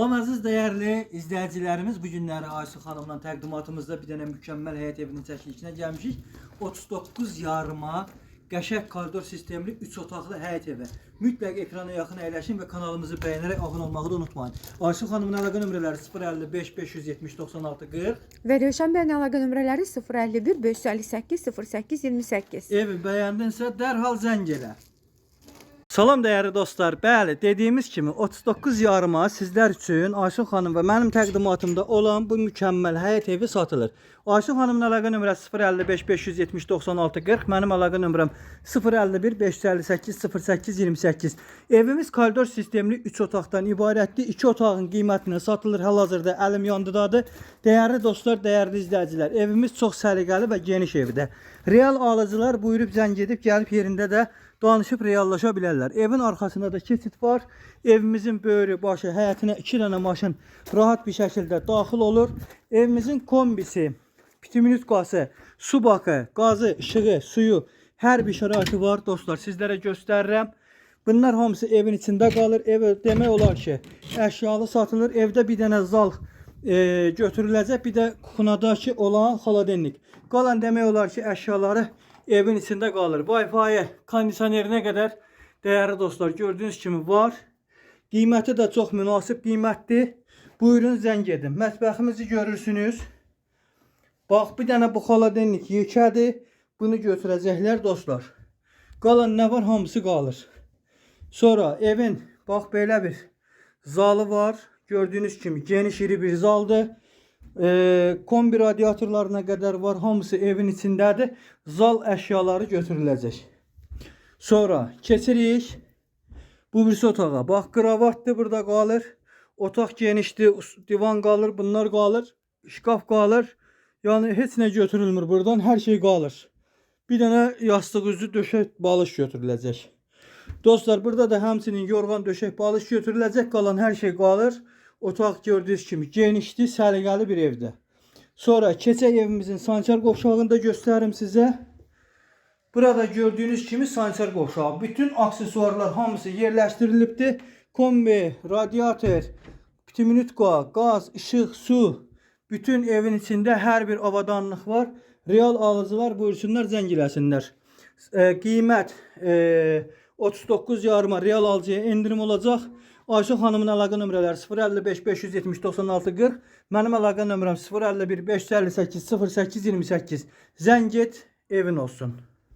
Salam əziz dəyərli izləyicilərimiz, bu günləri Aysu xanımla təqdimatımızda bir dənə mükəmməl həyət evinin çəkilişinə gəlmişik. 39 yarıma qəşəng koridor sistemli 3 otaqlı həyət evi. Mütləq ekrana yaxın əyləşin və kanalımızı bəyənərək abunə olmağı da unutmayın. Aysu xanımın əlaqə nömrələri 055 570 96 40 və Rövşən bəyin əlaqə nömrələri 051 558 08 28. Evi bəyəndinsə dərhal zəng elə. Salam dəyərli dostlar. Bəli, dediyimiz kimi 39 yarıma sizlər üçün Aysu xanım və mənim təqdimatımda olan bu mükəmməl həyət evi satılır. Aysu xanımın əlaqə nömrəsi 055 570 96 40, mənim əlaqə nömrəm 051 558 08 28. Evimiz koridor sistemli 3 otaqdan ibarətdir. 2 otağın qiymətinə satılır. Hal-hazırda əlim yandıdadır. Dəyərli dostlar, dəyərli izləyicilər, evimiz çox səliqəli və geniş evdir. Real alıcılar buyurub zəng edib gəlib yerində də danışıb reallaşa bilərlər. Evin arxasında da keçid var. Evimizin böyrü, başı, həyətinə 2 dənə maşın rahat bir şəkildə daxil olur. Evimizin kombisi, pitiminütkası, su bakı, qazı, işığı, suyu, hər bir şəraiti var dostlar. Sizlərə göstərirəm. Bunlar hamısı evin içində qalır. Ev demək olar ki, əşyalı satılır. Evdə bir dənə zal götürüləcək. Bir də kuxunadakı olan xaladenlik. Qalan demək olar ki, əşyaları evin içində qalır. Wi-Fi, kondisionerinə qədər dəyərli dostlar gördüyünüz kimi var. Qiyməti də çox münasib qiymətdir. Buyurun zəng edin. Mətbəximizi görürsünüz. Bax, bir dənə bu xaladenlik yekədir. Bunu götürəcəklər dostlar. Qalan nə var? Hamısı qalır. Sonra evin bax belə bir zalı var. Gördüyünüz kimi geniş iri bir zaldır. Kombi radiatorlarına qədər var. Hamısı evin içindədir. Zal əşyaları götürüləcək. Sonra keçirik bu birisi otağa. Bax, kravatdır burada qalır. Otaq genişdir. Divan qalır. Bunlar qalır. Şkaf qalır. Yəni heç nə götürülmür buradan. Hər şey qalır. Bir dənə yastıq üzü döşək balış götürüləcək. Dostlar, burada da həmçinin yorğan döşək balış götürüləcək. Qalan hər şey qalır. Otaq gördüyünüz kimi genişdir, səliqəli bir evdir. Sonra keçək evimizin sanitar qovşağında göstərim sizə. Burada gördüyünüz kimi sanitar qovşağı. Bütün aksesuarlar hamısı yerləşdirilibdir. Kombi, radiator, pitiminütka, qaz, işıq, su. Bütün evin içində hər bir avadanlıq var. Real alıcılar buyursunlar, zəng eləsinlər. Qiymət 39 yarıma real alıcıya endirim olacaq. Aysu xanımın əlaqə nömrələri 055 570 96 40. Mənim əlaqə nömrəm 051 558 08 28. Zəng et, evin olsun.